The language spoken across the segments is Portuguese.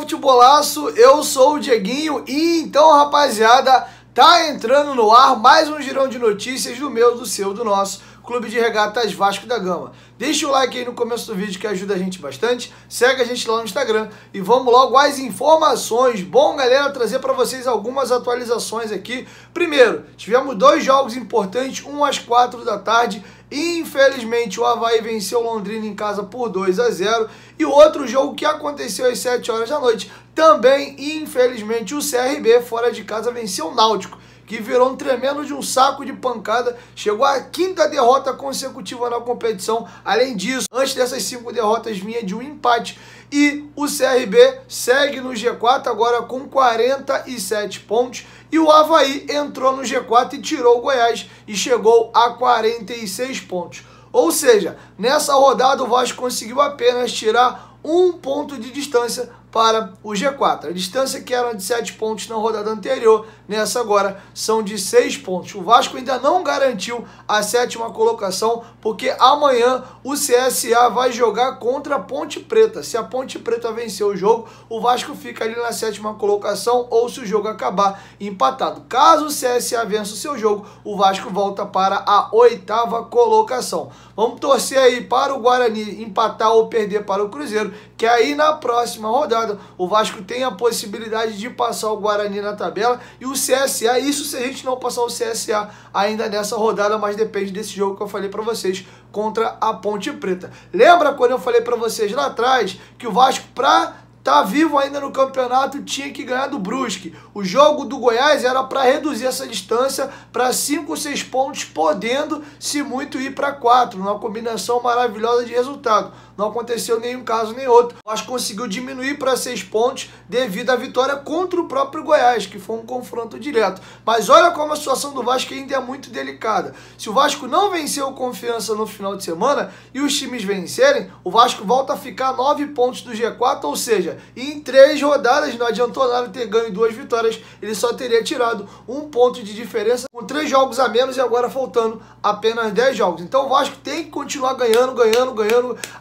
futebolaço, eu sou o Dieguinho e então, rapaziada, tá entrando no ar mais um girão de notícias do meu, do seu, do nosso Clube de Regatas Vasco da Gama. Deixa o like aí no começo do vídeo que ajuda a gente bastante, segue a gente lá no Instagram e vamos logo às informações. Bom, galera, trazer para vocês algumas atualizações aqui. Primeiro, tivemos dois jogos importantes, um às 4 da tarde. Infelizmente o Avaí venceu o Londrina em casa por 2-0 e o outro jogo que aconteceu às 7 horas da noite, também infelizmente o CRB fora de casa venceu o Náutico, que virou um tremendo de um saco de pancada, chegou à 5ª derrota consecutiva na competição. Além disso, antes dessas 5 derrotas vinha de um empate e o CRB segue no G4 agora com 47 pontos e o Avaí entrou no G4 e tirou o Goiás e chegou a 46 pontos. Ou seja, nessa rodada o Vasco conseguiu apenas tirar um ponto de distância para o G4. A distância que era de 7 pontos na rodada anterior, nessa agora são de 6 pontos. O Vasco ainda não garantiu a 7ª colocação, porque amanhã o CSA vai jogar contra a Ponte Preta. Se a Ponte Preta vencer o jogo, o Vasco fica ali na 7ª colocação, ou se o jogo acabar empatado. Caso o CSA vença o seu jogo, o Vasco volta para a 8ª colocação. Vamos torcer aí para o Guarani empatar ou perder para o Cruzeiro, que aí na próxima rodada o Vasco tem a possibilidade de passar o Guarani na tabela e o CSA, isso se a gente não passar o CSA ainda nessa rodada, mas depende desse jogo que eu falei para vocês contra a Ponte Preta. Lembra quando eu falei para vocês lá atrás que o Vasco, para tá vivo ainda no campeonato, tinha que ganhar do Brusque? O jogo do Goiás era para reduzir essa distância para 5 ou 6 pontos, podendo, se muito, ir para 4, numa combinação maravilhosa de resultado. Não aconteceu nenhum caso nem outro. O Vasco conseguiu diminuir para 6 pontos devido à vitória contra o próprio Goiás, que foi um confronto direto. Mas olha como a situação do Vasco ainda é muito delicada. Se o Vasco não vencer o Confiança no final de semana e os times vencerem, o Vasco volta a ficar 9 pontos do G4, ou seja, em 3 rodadas, não adiantou nada ter ganho 2 vitórias, ele só teria tirado 1 ponto de diferença, com 3 jogos a menos e agora faltando apenas 10 jogos. Então o Vasco tem que continuar ganhando,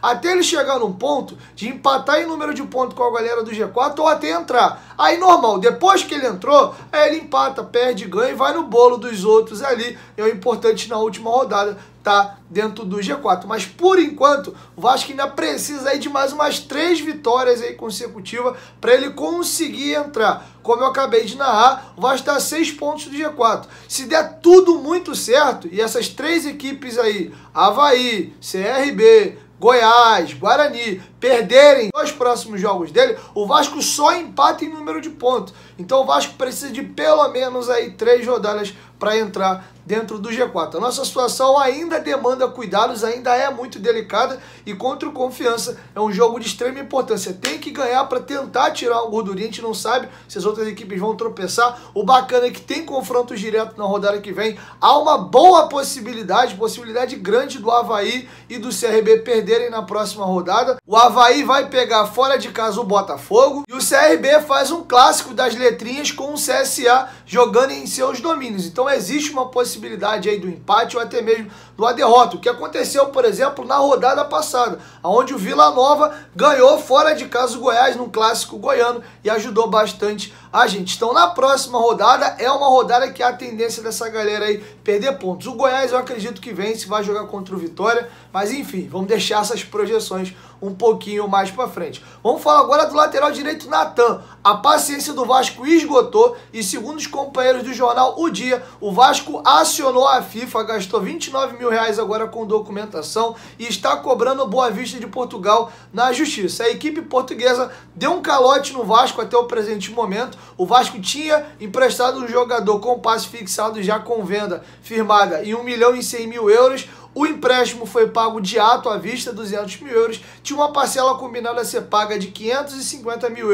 até ele chegar num ponto de empatar em número de pontos com a galera do G4 ou até entrar. Aí normal, depois que ele entrou, aí ele empata, perde, ganha e vai no bolo dos outros ali. É o importante na última rodada tá dentro do G4, mas por enquanto o Vasco ainda precisa aí de mais umas 3 vitórias aí consecutivas para ele conseguir entrar. Como eu acabei de narrar, o Vasco está a 6 pontos do G4. Se der tudo muito certo e essas 3 equipes aí, Avaí, CRB, Goiás, Guarani, perderem os próximos jogos dele, o Vasco só empata em número de pontos. Então o Vasco precisa de pelo menos aí 3 rodadas para entrar dentro do G4. A nossa situação ainda demanda cuidados, ainda é muito delicada e contra o Confiança é um jogo de extrema importância. Tem que ganhar para tentar tirar uma gordurinha, a gente não sabe se as outras equipes vão tropeçar. O bacana é que tem confrontos diretos na rodada que vem. Há uma boa possibilidade grande do Avaí e do CRB perderem na próxima rodada. O Avaí vai pegar fora de casa o Botafogo e o CRB faz um clássico das letrinhas com o CSA jogando em seus domínios. Então existe uma possibilidade aí do empate ou até mesmo da derrota, o que aconteceu, por exemplo, na rodada passada, onde o Vila Nova ganhou fora de casa o Goiás num clássico goiano e ajudou bastante a gente. Então na próxima rodada é uma rodada que há a tendência dessa galera aí perder pontos. O Goiás eu acredito que vence, vai jogar contra o Vitória, mas enfim, vamos deixar essas projeções um pouquinho mais para frente. Vamos falar agora do lateral direito Natan. A paciência do Vasco esgotou e, segundo os companheiros do jornal O Dia, o Vasco acionou a FIFA, gastou R$29 mil agora com documentação e está cobrando Boa Vista de Portugal na justiça. A equipe portuguesa deu um calote no Vasco até o presente momento. O Vasco tinha emprestado um jogador com passe fixado já com venda firmada em €1.100.000. O empréstimo foi pago de ato à vista, €200 mil. Tinha uma parcela combinada a ser paga de €550 mil.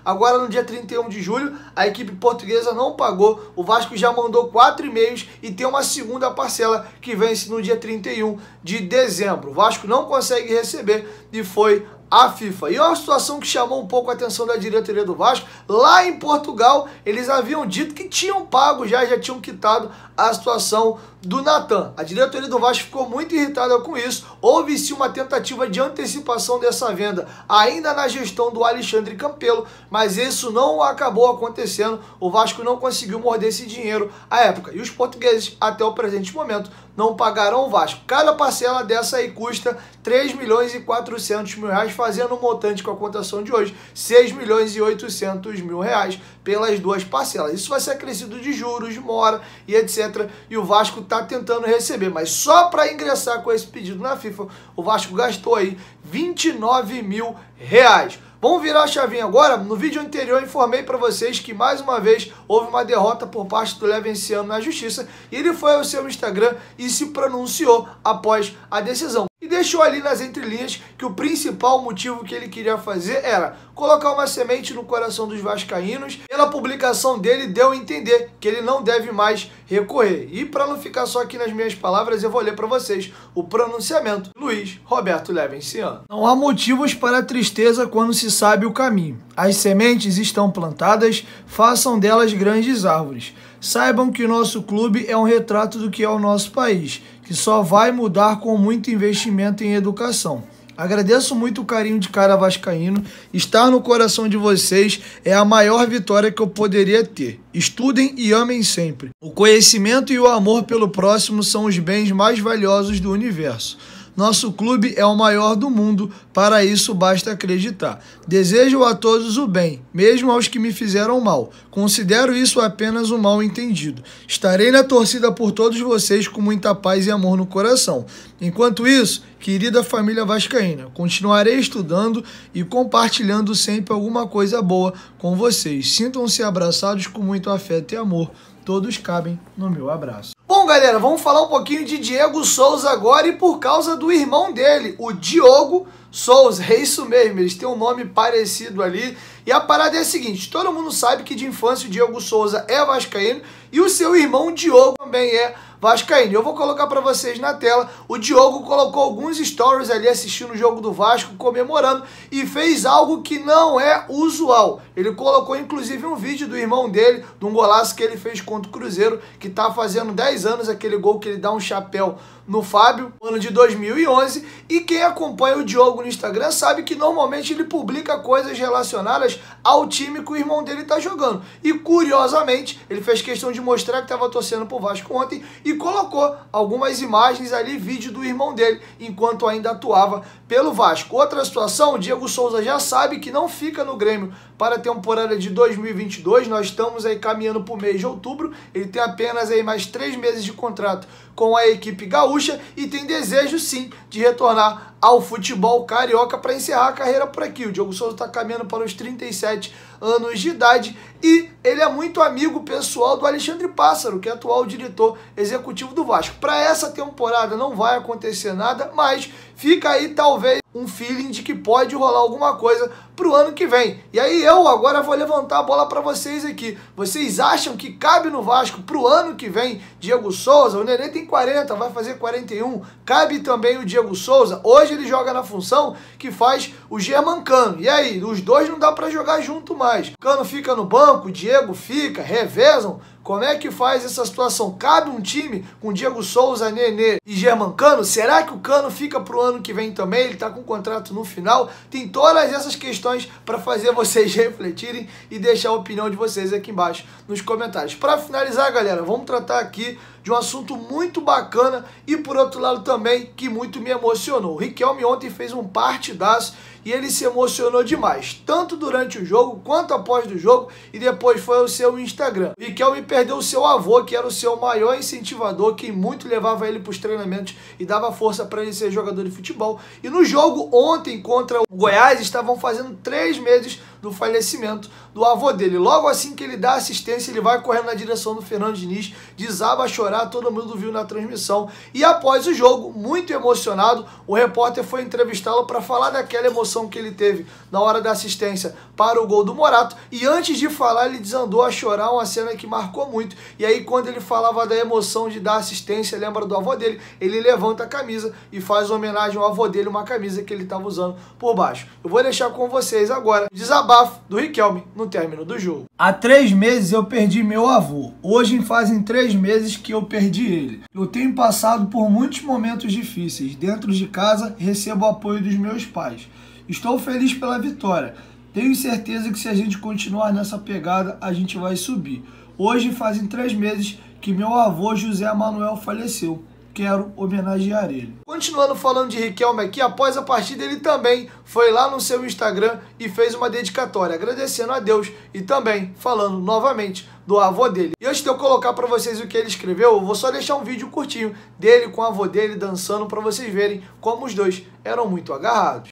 Agora, no dia 31 de julho, a equipe portuguesa não pagou. O Vasco já mandou 4 e-mails e tem uma segunda parcela que vence no dia 31 de dezembro. O Vasco não consegue receber e foi à FIFA. E é uma situação que chamou um pouco a atenção da diretoria do Vasco. Lá em Portugal, eles haviam dito que tinham pago já tinham quitado a situação do Natan. A diretoria do Vasco ficou muito irritada com isso. Houve sim uma tentativa de antecipação dessa venda ainda na gestão do Alexandre Campelo, mas isso não acabou acontecendo. O Vasco não conseguiu morder esse dinheiro à época. E os portugueses, até o presente momento, não pagaram o Vasco. Cada parcela dessa aí custa 3 milhões e 400 mil reais, fazendo um montante com a cotação de hoje, 6 milhões e 800 mil reais pelas duas parcelas. Isso vai ser acrescido de juros, mora e etc. E o Vasco está tentando receber, mas só para ingressar com esse pedido na FIFA, o Vasco gastou aí 29 mil reais. Vamos virar a chavinha agora. No vídeo anterior eu informei para vocês que mais uma vez houve uma derrota por parte do Levenciano na justiça e ele foi ao seu Instagram e se pronunciou após a decisão. E deixou ali nas entrelinhas que o principal motivo que ele queria fazer era colocar uma semente no coração dos vascaínos. Pela publicação dele, deu a entender que ele não deve mais recorrer. E para não ficar só aqui nas minhas palavras, eu vou ler para vocês o pronunciamento de Luiz Roberto Levenciano. Não há motivos para tristeza quando se sabe o caminho. As sementes estão plantadas, façam delas grandes árvores. Saibam que o nosso clube é um retrato do que é o nosso país, que só vai mudar com muito investimento em educação. Agradeço muito o carinho de cada vascaíno. Estar no coração de vocês é a maior vitória que eu poderia ter. Estudem e amem sempre. O conhecimento e o amor pelo próximo são os bens mais valiosos do universo. Nosso clube é o maior do mundo, para isso basta acreditar. Desejo a todos o bem, mesmo aos que me fizeram mal. Considero isso apenas um mal entendido. Estarei na torcida por todos vocês com muita paz e amor no coração. Enquanto isso, querida família vascaína, continuarei estudando e compartilhando sempre alguma coisa boa com vocês. Sintam-se abraçados com muito afeto e amor. Todos cabem no meu abraço. Bom, galera, vamos falar um pouquinho de Diego Souza agora e por causa do irmão dele, o Diogo Souza. É isso mesmo, eles têm um nome parecido ali. E a parada é a seguinte, todo mundo sabe que de infância o Diego Souza é vascaíno e o seu irmão Diogo também é vascaíno. Eu vou colocar para vocês na tela, o Diogo colocou alguns stories ali assistindo o jogo do Vasco, comemorando, e fez algo que não é usual. Ele colocou inclusive um vídeo do irmão dele, de um golaço que ele fez contra o Cruzeiro, que tá fazendo 10 anos, aquele gol que ele dá um chapéu no Fábio, ano de 2011, e quem acompanha o Diogo no Instagram sabe que normalmente ele publica coisas relacionadas ao time que o irmão dele tá jogando. E curiosamente, ele fez questão de mostrar que estava torcendo pro Vasco ontem e colocou algumas imagens ali, vídeo do irmão dele, enquanto ainda atuava pelo Vasco. Outra situação, o Diego Souza já sabe que não fica no Grêmio para a temporada de 2022, nós estamos aí caminhando para o mês de outubro, ele tem apenas aí mais 3 meses de contrato com a equipe gaúcha e tem desejo sim de retornar ao futebol carioca para encerrar a carreira por aqui. O Diego Souza está caminhando para os 37 anos de idade e ele é muito amigo pessoal do Alexandre Pássaro, que é atual diretor executivo do Vasco. Para essa temporada não vai acontecer nada, mas fica aí talvez um feeling de que pode rolar alguma coisa pro ano que vem. E aí eu agora vou levantar a bola para vocês aqui. Vocês acham que cabe no Vasco pro ano que vem Diego Souza? O Nenê tem 40, vai fazer 41. Cabe também o Diego Souza? Hoje ele joga na função que faz o Germancano. E aí, os dois não dá para jogar junto mais. O Cano fica no banco, o Diego fica, revezam. Como é que faz essa situação? Cabe um time com Diego Souza, Nenê e Germancano? Será que o Cano fica pro ano que vem também? Ele tá com o contrato no final? Tem todas essas questões para fazer vocês refletirem e deixar a opinião de vocês aqui embaixo nos comentários. Para finalizar, galera, vamos tratar aqui de um assunto muito bacana e por outro lado também que muito me emocionou. O Riquelme ontem fez um partidaço e ele se emocionou demais, tanto durante o jogo quanto após do jogo, e depois foi ao seu Instagram. O Riquelme perdeu o seu avô, que era o seu maior incentivador, quem muito levava ele para os treinamentos e dava força para ele ser jogador de futebol. E no jogo ontem contra o Goiás, estavam fazendo 3 meses do falecimento do avô dele. Logo assim que ele dá assistência, ele vai correndo na direção do Fernando Diniz, desaba a chorar, todo mundo viu na transmissão. E após o jogo, muito emocionado, o repórter foi entrevistá-lo para falar daquela emoção que ele teve na hora da assistência para o gol do Morato. E antes de falar, ele desandou a chorar, uma cena que marcou muito. E aí, quando ele falava da emoção de dar assistência, lembra do avô dele, ele levanta a camisa e faz homenagem ao avô dele, uma camisa que ele estava usando por baixo. Eu vou deixar com vocês agora o desabafo do Riquelme no término do jogo. Há 3 meses eu perdi meu avô. Hoje fazem 3 meses que eu perdi ele. Eu tenho passado por muitos momentos difíceis. Dentro de casa, recebo o apoio dos meus pais. Estou feliz pela vitória. Tenho certeza que se a gente continuar nessa pegada, a gente vai subir. Hoje fazem 3 meses que meu avô José Manuel faleceu. Quero homenagear ele. Continuando falando de Riquelme aqui, após a partida ele também foi lá no seu Instagram e fez uma dedicatória, agradecendo a Deus e também falando novamente do avô dele. E antes de eu colocar para vocês o que ele escreveu, eu vou só deixar um vídeo curtinho dele com o avô dele dançando para vocês verem como os dois eram muito agarrados.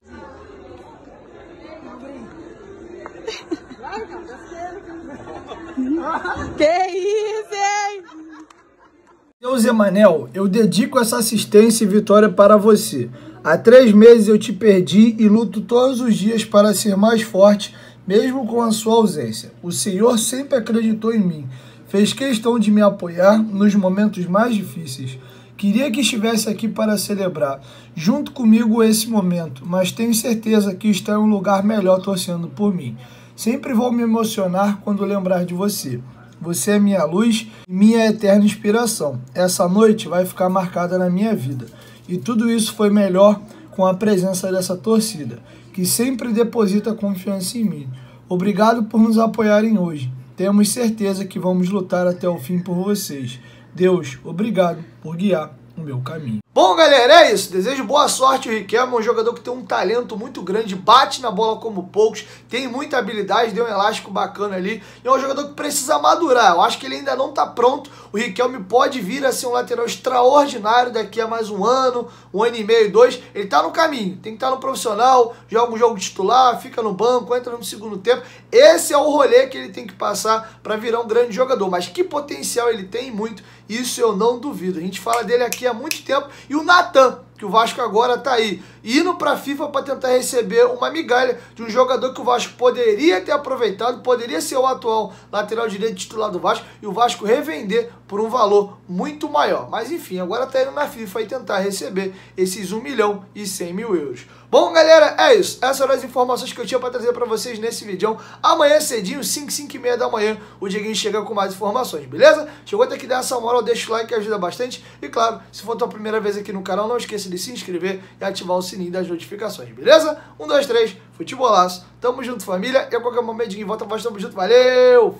Que isso, hein? Seu Zé Manel, eu dedico essa assistência e vitória para você. Há 3 meses eu te perdi e luto todos os dias para ser mais forte, mesmo com a sua ausência. O Senhor sempre acreditou em mim, fez questão de me apoiar nos momentos mais difíceis. Queria que estivesse aqui para celebrar junto comigo esse momento, mas tenho certeza que está em um lugar melhor torcendo por mim. Sempre vou me emocionar quando lembrar de você. Você é minha luz e minha eterna inspiração. Essa noite vai ficar marcada na minha vida. E tudo isso foi melhor com a presença dessa torcida, que sempre deposita confiança em mim. Obrigado por nos apoiarem hoje. Temos certeza que vamos lutar até o fim por vocês. Deus, obrigado por guiar o meu caminho. Bom, galera, é isso. Desejo boa sorte. O Riquelme é um jogador que tem um talento muito grande, bate na bola como poucos, tem muita habilidade, deu um elástico bacana ali. E é um jogador que precisa madurar. Eu acho que ele ainda não está pronto. O Riquelme pode vir a ser um lateral extraordinário daqui a mais um ano e meio, 2. Ele está no caminho. Tem que estar no profissional, joga um jogo titular, fica no banco, entra no segundo tempo. Esse é o rolê que ele tem que passar para virar um grande jogador. Mas que potencial ele tem muito, isso eu não duvido. A gente fala dele aqui há muito tempo. E o Natan, que o Vasco agora tá aí, indo para a FIFA para tentar receber uma migalha de um jogador que o Vasco poderia ter aproveitado, poderia ser o atual lateral direito titular do Vasco, e o Vasco revender por um valor muito maior. Mas enfim, agora tá indo na FIFA e tentar receber esses 1.100.000 euros. Bom, galera, é isso. Essas eram as informações que eu tinha para trazer para vocês nesse vídeo. Amanhã cedinho, 5h30 da manhã, o Dieguinho chega com mais informações, beleza? Chegou até aqui, dá essa moral, deixa o like que ajuda bastante. E claro, se for a tua primeira vez aqui no canal, não esqueça de se inscrever e ativar o sininho das notificações, beleza? 1, 2, 3, futebolaço. Tamo junto, família. E a qualquer momento, Dieguinho volta, nós tamo junto. Valeu!